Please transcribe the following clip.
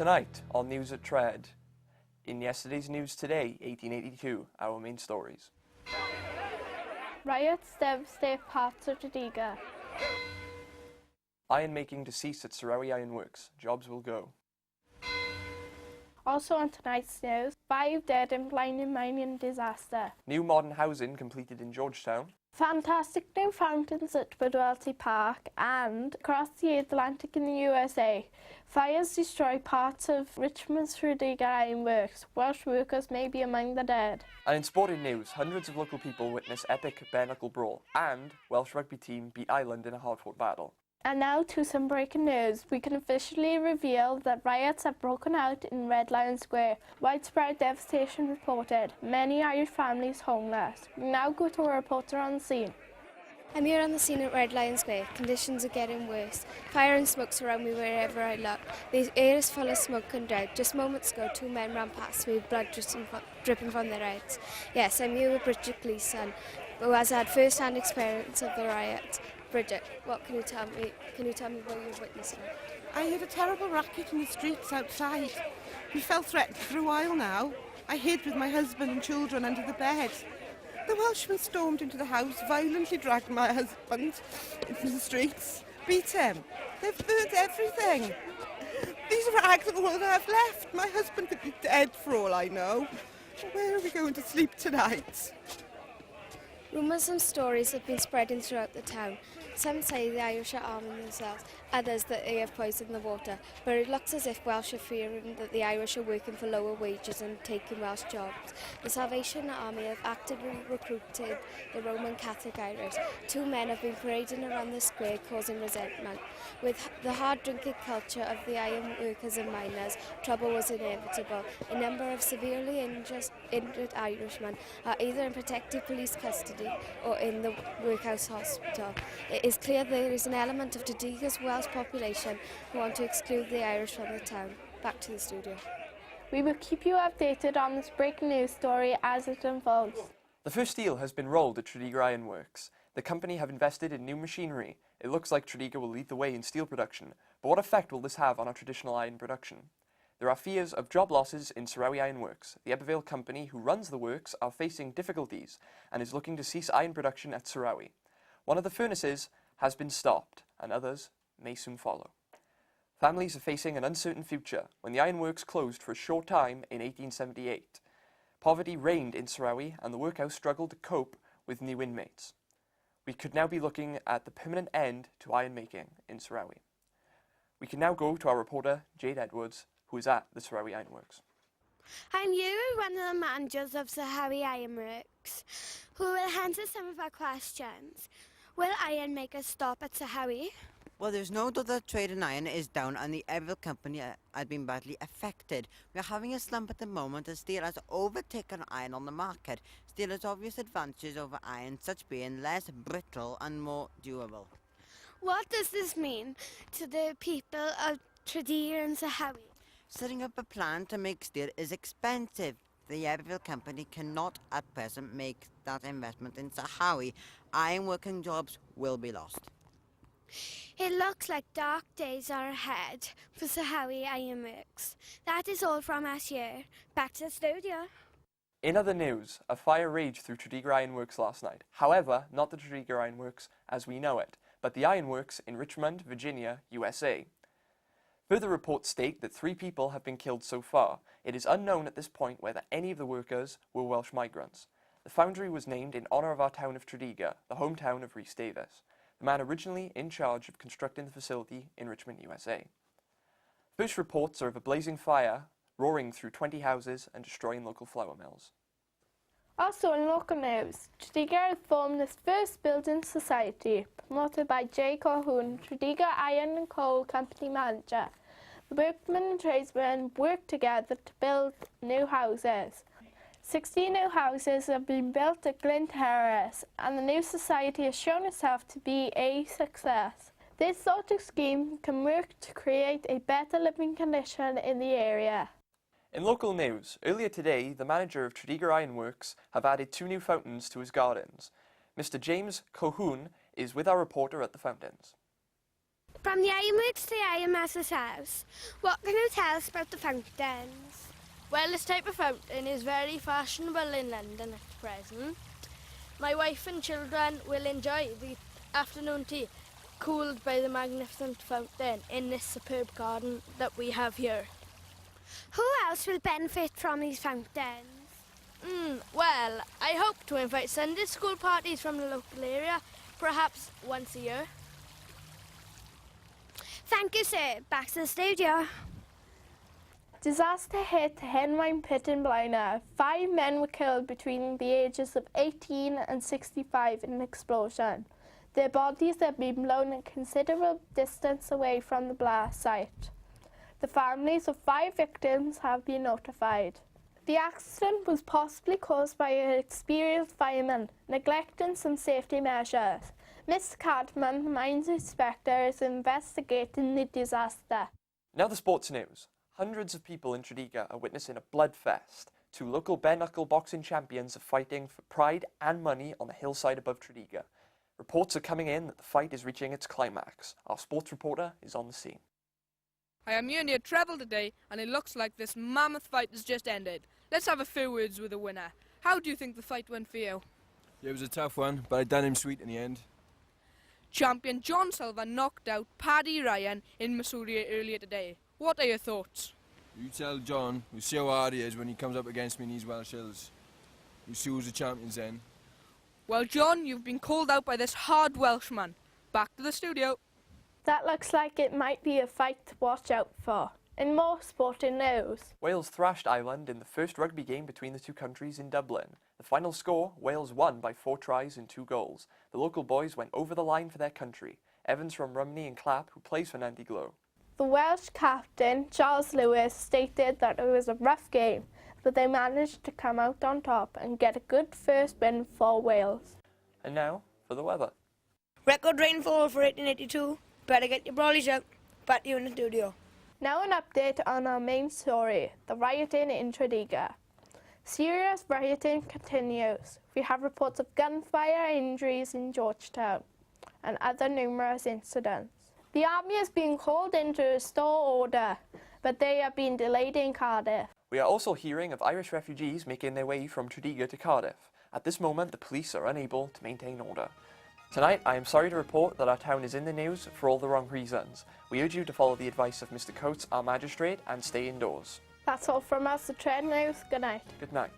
Tonight on News at Tread, in yesterday's news today, 1882, our main stories. Riots devastate parts of Tredegar. Iron making to cease at Sarawi Iron Works. Jobs will go. Also on tonight's news, 5 dead in blinding mining disaster. New modern housing completed in Georgetown. Fantastic new fountains at Bidwellty Park, and across the Atlantic in the USA, fires destroy parts of Richmond's Tredegar Iron Works. Welsh workers may be among the dead. And in sporting news, hundreds of local people witness epic bare-knuckle brawl, and Welsh rugby team beat Ireland in a hard-fought battle. And now to some breaking news. We can officially reveal that riots have broken out in Red Lion Square. Widespread devastation reported. Many Irish families homeless. We now go to a reporter on the scene. I'm here on the scene at Red Lion Square. Conditions are getting worse. Fire and smoke surround me wherever I look. The air is full of smoke and dread. Just moments ago, 2 men ran past me with blood dripping from their heads. Yes, I'm here with Bridget Gleeson, who has had first-hand experience of the riot. Bridget, what can you tell me? Can you tell me what you've witnessed? I heard a terrible racket in the streets outside. We felt threatened for a while now. I hid with my husband and children under the bed. The Welshmen stormed into the house, violently dragged my husband into the streets, beat him. They've burnt everything. These rags are all I have left. My husband could be dead for all I know. Where are we going to sleep tonight? Rumours and stories have been spreading throughout the town. Some say the Irish are arming themselves, others that they have poisoned the water, but it looks as if Welsh are fearing that the Irish are working for lower wages and taking Welsh jobs. The Salvation Army have actively recruited the Roman Catholic Irish. 2 men have been parading around the square causing resentment. With the hard drinking culture of the iron workers and miners, trouble was inevitable. A number of severely injured Irishmen are either in protective police custody or in the workhouse hospital. It is clear there is an element of Tredegar's Welsh population who want to exclude the Irish from the town. Back to the studio. We will keep you updated on this breaking news story as it unfolds. The first steel has been rolled at Tredegar Iron Works. The company have invested in new machinery. It looks like Tredegar will lead the way in steel production, but what effect will this have on our traditional iron production? There are fears of job losses in Sarawi Iron Works. The Ebervale company who runs the works are facing difficulties and is looking to cease iron production at Sarawi. One of the furnaces has been stopped, and others may soon follow. Families are facing an uncertain future when the ironworks closed for a short time in 1878. Poverty reigned in Sarawi, and the workhouse struggled to cope with new inmates. We could now be looking at the permanent end to iron making in Sarawi. We can now go to our reporter, Jade Edwards, who is at the Sarawi Ironworks. I'm you, one of the managers of Sarawi Ironworks, who will answer some of our questions. Will iron makers stop at Sarawi? Well, there's no doubt that trade in iron is down and the Ebervale company has been badly affected. We're having a slump at the moment as steel has overtaken iron on the market. Steel has obvious advantages over iron, such being less brittle and more durable. What does this mean to the people of Tredegar and Sarawi? Setting up a plant to make steel is expensive. The Ebervale company cannot at present make that investment in Sarawi. Iron working jobs will be lost. It looks like dark days are ahead for Sarawi Ironworks. That is all from us here. Back to the studio. In other news, a fire raged through Tredegar Ironworks last night. However, not the Tredegar Ironworks as we know it, but the ironworks in Richmond, Virginia, USA. Further reports state that 3 people have been killed so far. It is unknown at this point whether any of the workers were Welsh migrants. The foundry was named in honour of our town of Tredegar, the hometown of Rhys Davis, the man originally in charge of constructing the facility in Richmond, USA. First reports are of a blazing fire roaring through 20 houses and destroying local flour mills. Also in local news, Tredegar formed its first building society, promoted by J. Colquhoun, Tredegar Iron and Coal Company manager. The workmen and tradesmen worked together to build new houses. 60 new houses have been built at Glyn Terrace, and the new society has shown itself to be a success. This sort of scheme can work to create a better living condition in the area. In local news, earlier today, the manager of Tredegar Ironworks have added 2 new fountains to his gardens. Mr. James Colquhoun is with our reporter at the fountains. From the ironworks to the ironmaster's house, what can you tell us about the fountains? Well, this type of fountain is very fashionable in London at present. My wife and children will enjoy the afternoon tea cooled by the magnificent fountain in this superb garden that we have here. Who else will benefit from these fountains? Well, I hope to invite Sunday school parties from the local area, perhaps once a year. Thank you, sir. Back to the studio. Disaster hit Henmine Pit in Blaenau. 5 men were killed between the ages of 18 and 65 in an explosion. Their bodies had been blown a considerable distance away from the blast site. The families of 5 victims have been notified. The accident was possibly caused by an experienced fireman neglecting some safety measures. Mr. Cartman, the mines inspector, is investigating the disaster. Now the sports news. Hundreds of people in Tredegar are witnessing a bloodfest. 2 local bare-knuckle boxing champions are fighting for pride and money on the hillside above Tredegar. Reports are coming in that the fight is reaching its climax. Our sports reporter is on the scene. I am here near Treble today, and it looks like this mammoth fight has just ended. Let's have a few words with the winner. How do you think the fight went for you? Yeah, it was a tough one, but I done him sweet in the end. Champion John Silver knocked out Paddy Ryan in Missouri earlier today. What are your thoughts? You tell John, we'll see how hard he is when he comes up against me in these Welsh hills. We'll see who's the champions then. Well, John, you've been called out by this hard Welshman. Back to the studio. That looks like it might be a fight to watch out for. In more sporting news, Wales thrashed Ireland in the first rugby game between the 2 countries in Dublin. The final score, Wales won by 4 tries and 2 goals. The local boys went over the line for their country. Evans from Rumney and Clapp, who plays for Nantiglow. the Welsh captain, Charles Lewis, stated that it was a rough game, but they managed to come out on top and get a good first win for Wales. And now for the weather. Record rainfall for 1882. Better get your brollies out. Back to you in the studio. Now an update on our main story, the rioting in Tredegar. Serious rioting continues. We have reports of gunfire injuries in Georgetown and other numerous incidents. The army is being called in to restore order, but they are being delayed in Cardiff. We are also hearing of Irish refugees making their way from Tredegar to Cardiff. At this moment, the police are unable to maintain order. Tonight, I am sorry to report that our town is in the news for all the wrong reasons. We urge you to follow the advice of Mr. Coates, our magistrate, and stay indoors. That's all from us, the Trend News. Good night. Good night.